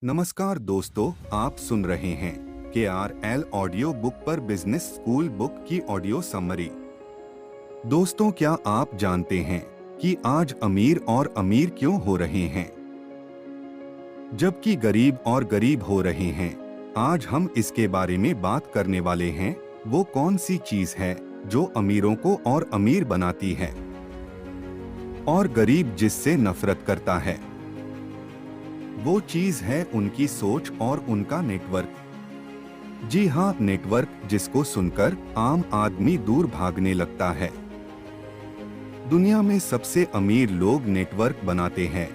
नमस्कार दोस्तों, आप सुन रहे हैं KRL ऑडियो बुक पर बिजनेस स्कूल बुक की ऑडियो समरी। दोस्तों, क्या आप जानते हैं कि आज अमीर और अमीर क्यों हो रहे हैं जबकि गरीब और गरीब हो रहे हैं? आज हम इसके बारे में बात करने वाले हैं। वो कौन सी चीज है जो अमीरों को और अमीर बनाती है और गरीब जिससे नफरत करता है? वो चीज है उनकी सोच और उनका नेटवर्क। जी हाँ, नेटवर्क जिसको सुनकर आम आदमी दूर भागने लगता है। दुनिया में सबसे अमीर लोग नेटवर्क बनाते हैं,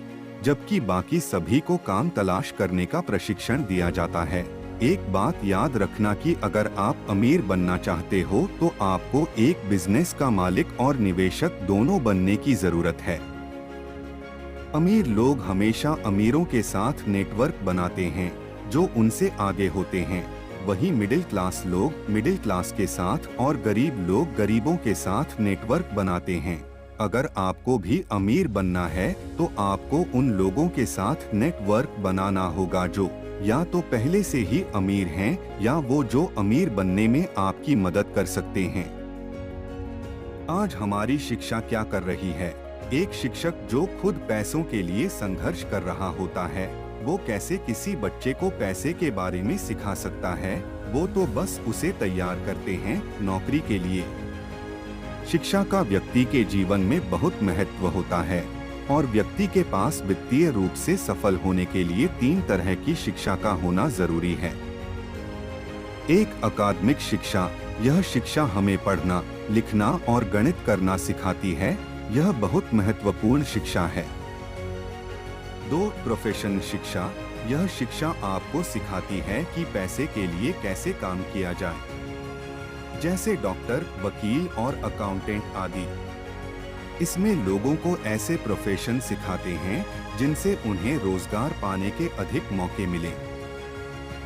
जबकि बाकी सभी को काम तलाश करने का प्रशिक्षण दिया जाता है। एक बात याद रखना कि अगर आप अमीर बनना चाहते हो तो आपको एक बिजनेस का मालिक और निवेशक दोनों बनने की जरूरत है। अमीर लोग हमेशा अमीरों के साथ नेटवर्क बनाते हैं जो उनसे आगे होते हैं। वहीं मिडिल क्लास लोग मिडिल क्लास के साथ और गरीब लोग गरीबों के साथ नेटवर्क बनाते हैं। अगर आपको भी अमीर बनना है तो आपको उन लोगों के साथ नेटवर्क बनाना होगा जो या तो पहले से ही अमीर हैं या वो जो अमीर बनने में आपकी मदद कर सकते हैं। आज हमारी शिक्षा क्या कर रही है? एक शिक्षक जो खुद पैसों के लिए संघर्ष कर रहा होता है, वो कैसे किसी बच्चे को पैसे के बारे में सिखा सकता है? वो तो बस उसे तैयार करते हैं नौकरी के लिए। शिक्षा का व्यक्ति के जीवन में बहुत महत्व होता है और व्यक्ति के पास वित्तीय रूप से सफल होने के लिए 3 तरह की शिक्षा का होना जरूरी है। एक अकादमिक शिक्षा। यह शिक्षा हमें पढ़ना, लिखना और गणित करना सिखाती है। यह बहुत महत्वपूर्ण शिक्षा है। 2 प्रोफेशनल शिक्षा। यह शिक्षा आपको सिखाती है कि पैसे के लिए कैसे काम किया जाए, जैसे डॉक्टर, वकील और अकाउंटेंट आदि। इसमें लोगों को ऐसे प्रोफेशन सिखाते हैं जिनसे उन्हें रोजगार पाने के अधिक मौके मिले।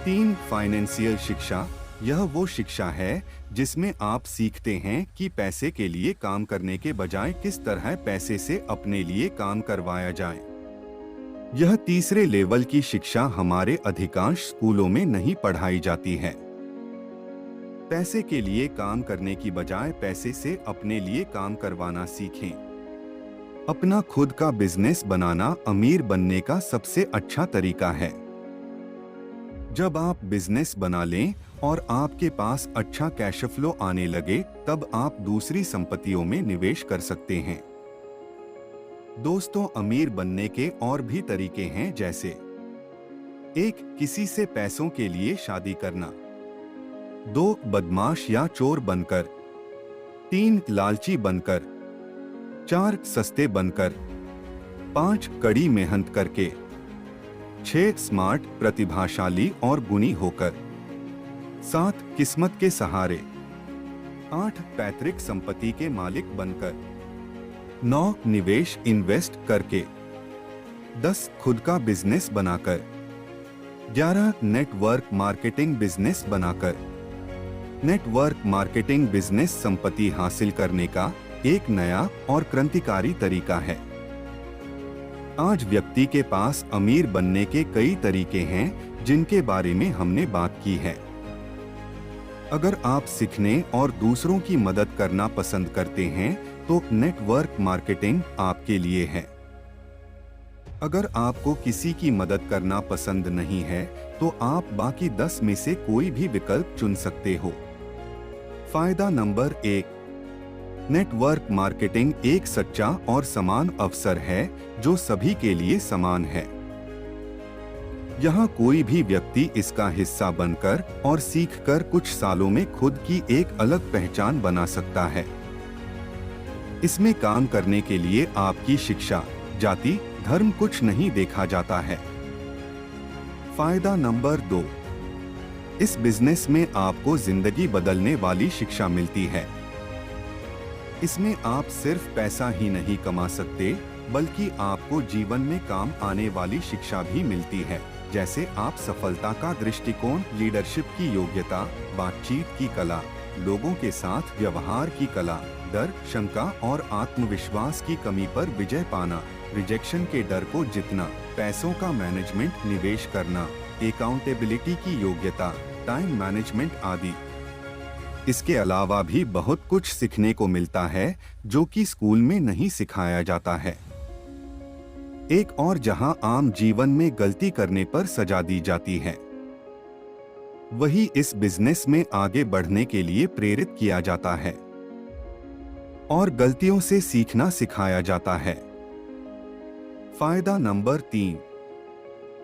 3 फाइनेंशियल शिक्षा। यह वो शिक्षा है जिसमें आप सीखते हैं कि पैसे के लिए काम करने के बजाय किस तरह पैसे से अपने लिए काम करवाया जाए। यह तीसरे लेवल की शिक्षा हमारे अधिकांश स्कूलों में नहीं पढ़ाई जाती है। पैसे के लिए काम करने की बजाय पैसे से अपने लिए काम करवाना सीखें। अपना खुद का बिजनेस बनाना अमीर बनने का सबसे अच्छा तरीका है। जब आप बिजनेस बना लें और आपके पास अच्छा कैश फ्लो आने लगे, तब आप दूसरी संपत्तियों में निवेश कर सकते हैं। दोस्तों, अमीर बनने के और भी तरीके हैं, जैसे 1 किसी से पैसों के लिए शादी करना, 2 बदमाश या चोर बनकर, 3 लालची बनकर, 4 सस्ते बनकर, 5 कड़ी मेहनत करके, 6 स्मार्ट, प्रतिभाशाली और गुणी होकर, 7 किस्मत के सहारे, 8 पैतृक संपत्ति के मालिक बनकर, 9 निवेश इन्वेस्ट करके, 10 खुद का बिजनेस बनाकर, 11 नेटवर्क मार्केटिंग बिजनेस बनाकर। नेटवर्क मार्केटिंग बिजनेस संपत्ति हासिल करने का एक नया और क्रांतिकारी तरीका है। आज व्यक्ति के पास अमीर बनने के कई तरीके हैं जिनके बारे में हमने बात की है। अगर आप सीखने और दूसरों की मदद करना पसंद करते हैं तो नेटवर्क मार्केटिंग आपके लिए है। अगर आपको किसी की मदद करना पसंद नहीं है तो आप बाकी 10 में से कोई भी विकल्प चुन सकते हो। फायदा नंबर 1, नेटवर्क मार्केटिंग एक सच्चा और समान अवसर है जो सभी के लिए समान है। यहाँ कोई भी व्यक्ति इसका हिस्सा बनकर और सीखकर कुछ सालों में खुद की एक अलग पहचान बना सकता है। इसमें काम करने के लिए आपकी शिक्षा, जाति, धर्म कुछ नहीं देखा जाता है। फायदा नंबर 2, इस बिजनेस में आपको जिंदगी बदलने वाली शिक्षा मिलती है। इसमें आप सिर्फ पैसा ही नहीं कमा सकते, बल्कि आपको जीवन में काम आने वाली शिक्षा भी मिलती है, जैसे आप सफलता का दृष्टिकोण, लीडरशिप की योग्यता, बातचीत की कला, लोगों के साथ व्यवहार की कला, डर, शंका और आत्मविश्वास की कमी पर विजय पाना, रिजेक्शन के डर को जितना, पैसों का मैनेजमेंट, निवेश करना, अकाउंटेबिलिटी की योग्यता, टाइम मैनेजमेंट आदि। इसके अलावा भी बहुत कुछ सीखने को मिलता है जो कि स्कूल में नहीं सिखाया जाता है। एक और जहां आम जीवन में गलती करने पर सजा दी जाती है, वही इस बिजनेस में आगे बढ़ने के लिए प्रेरित किया जाता है और गलतियों से सीखना सिखाया जाता है। फायदा नंबर 3,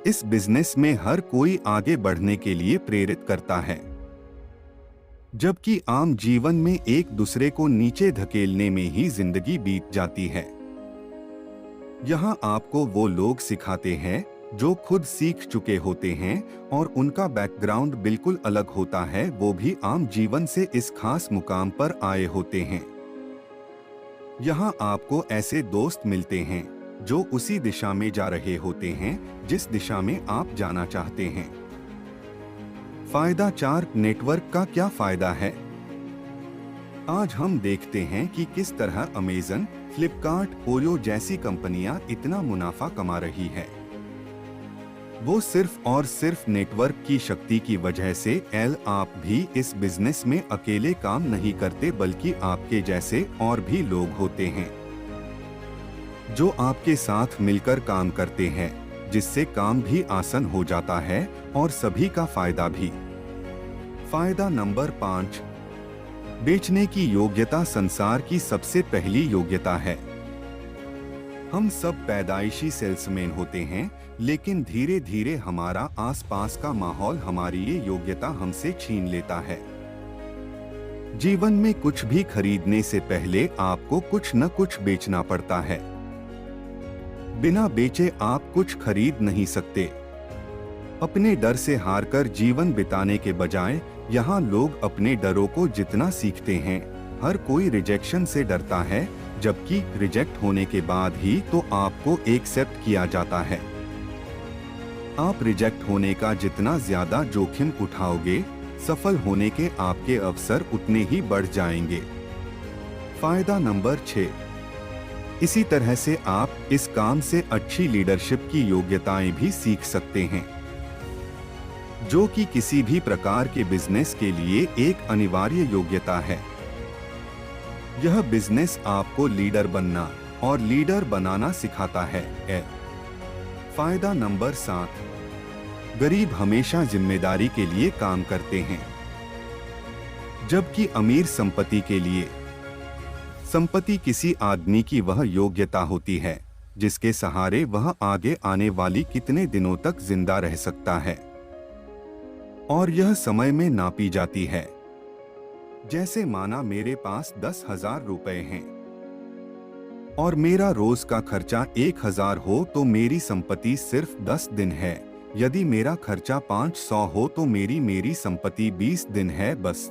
इस बिजनेस में हर कोई आगे बढ़ने के लिए प्रेरित करता है, जबकि आम जीवन में एक दूसरे को नीचे धकेलने में ही जिंदगी बीत जाती है। यहाँ आपको वो लोग सिखाते हैं जो खुद सीख चुके होते हैं और उनका बैकग्राउंड बिल्कुल अलग होता है, वो भी आम जीवन से इस खास मुकाम पर आए होते हैं। यहाँ आपको ऐसे दोस्त मिलते हैं जो उसी दिशा में जा रहे होते हैं जिस दिशा में आप जाना चाहते हैं। फायदा 4, नेटवर्क का क्या फायदा है? आज हम देखते हैं कि किस तरह अमेज़न, फ्लिपकार्ट, ओयो जैसी कंपनियां इतना मुनाफा कमा रही है। वो सिर्फ और सिर्फ नेटवर्क की शक्ति की वजह से। आप भी इस बिजनेस में अकेले काम नहीं करते, बल्कि आपके जैसे और भी लोग होते हैं जो आपके साथ मिलकर काम करते हैं, जिससे काम भी आसान हो जाता है और सभी का फायदा भी। फायदा नंबर 5, बेचने की योग्यता संसार की सबसे पहली योग्यता है। हम सब पैदाइशी सेल्समैन होते हैं, लेकिन धीरे धीरे हमारा आसपास का माहौल हमारी ये योग्यता हमसे छीन लेता है। जीवन में कुछ भी खरीदने से पहले आपको कुछ न कुछ बेचना पड़ता है। बिना बेचे आप कुछ खरीद नहीं सकते। अपने डर से हारकर जीवन बिताने के बजाय यहाँ लोग अपने डरों को जितना सीखते हैं। हर कोई रिजेक्शन से डरता है, जबकि रिजेक्ट होने के बाद ही तो आपको एक्सेप्ट किया जाता है। आप रिजेक्ट होने का जितना ज्यादा जोखिम उठाओगे, सफल होने के आपके अवसर उतने ही बढ़ जाएंगे। फायदा नंबर 6, इसी तरह से आप इस काम से अच्छी लीडरशिप की योग्यताएं भी सीख सकते हैं, जो कि किसी भी प्रकार के बिजनेस के लिए एक अनिवार्य योग्यता है। यह बिजनेस आपको लीडर बनना और लीडर बनाना सिखाता है। फायदा नंबर 7, गरीब हमेशा जिम्मेदारी के लिए काम करते हैं, जबकि अमीर संपत्ति के लिए। संपत्ति किसी आदमी की वह योग्यता होती है जिसके सहारे वह आगे आने वाली कितने दिनों तक जिंदा रह सकता है, और यह समय में नापी जाती है। जैसे माना मेरे पास 10,000 रुपए हैं और मेरा रोज का खर्चा 1,000 हो तो मेरी संपत्ति सिर्फ 10 दिन है। यदि मेरा खर्चा 500 हो तो मेरी संपत्ति 20 दिन है बस।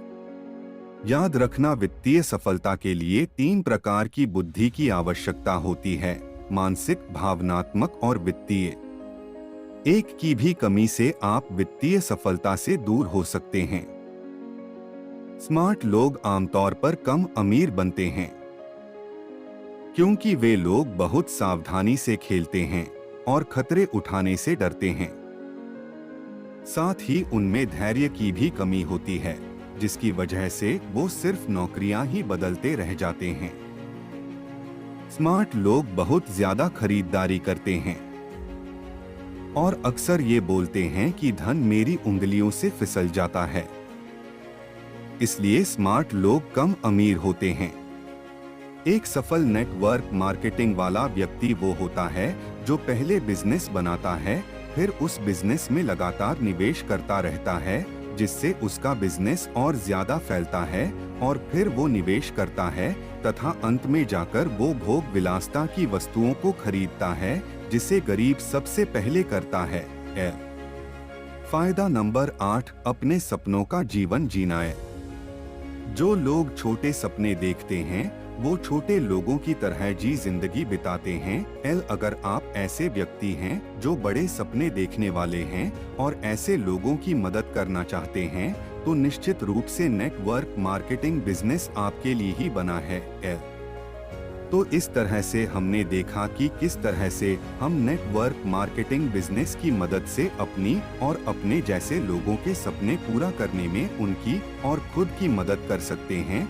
याद रखना, वित्तीय सफलता के लिए 3 प्रकार की बुद्धि की आवश्यकता होती है: मानसिक, भावनात्मक और वित्तीय। एक की भी कमी से आप वित्तीय सफलता से दूर हो सकते हैं। स्मार्ट लोग आमतौर पर कम अमीर बनते हैं, क्योंकि वे लोग बहुत सावधानी से खेलते हैं और खतरे उठाने से डरते हैं। साथ ही उनमें धैर्य की भी कमी होती है, जिसकी वजह से वो सिर्फ नौकरियां ही बदलते रह जाते हैं। स्मार्ट लोग बहुत ज्यादा खरीदारी करते हैं और अक्सर ये बोलते हैं कि धन मेरी उंगलियों से फिसल जाता है। इसलिए स्मार्ट लोग कम अमीर होते हैं। एक सफल नेटवर्क मार्केटिंग वाला व्यक्ति वो होता है जो पहले बिजनेस बनाता है, फिर उस बिजनेस में लगातार निवेश करता रहता है, जिससे उसका बिजनेस और ज्यादा फैलता है, और फिर वो निवेश करता है तथा अंत में जाकर वो भोग विलासता की वस्तुओं को खरीदता है, जिसे गरीब सबसे पहले करता है। फायदा नंबर 8, अपने सपनों का जीवन जीना है। जो लोग छोटे सपने देखते हैं वो छोटे लोगों की तरह जी जिंदगी बिताते हैं। अगर आप ऐसे व्यक्ति हैं जो बड़े सपने देखने वाले हैं और ऐसे लोगों की मदद करना चाहते हैं, तो निश्चित रूप से नेटवर्क मार्केटिंग बिजनेस आपके लिए ही बना है। तो इस तरह से हमने देखा कि किस तरह से हम नेटवर्क मार्केटिंग बिजनेस की मदद से अपनी और अपने जैसे लोगों के सपने पूरा करने में उनकी और खुद की मदद कर सकते हैं।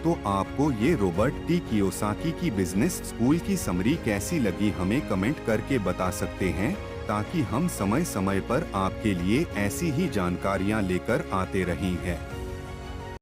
तो आपको ये रॉबर्ट टी कियोसाकी की बिजनेस स्कूल की समरी कैसी लगी हमें कमेंट करके बता सकते हैं, ताकि हम समय समय पर आपके लिए ऐसी ही जानकारियाँ लेकर आते रहें हैं।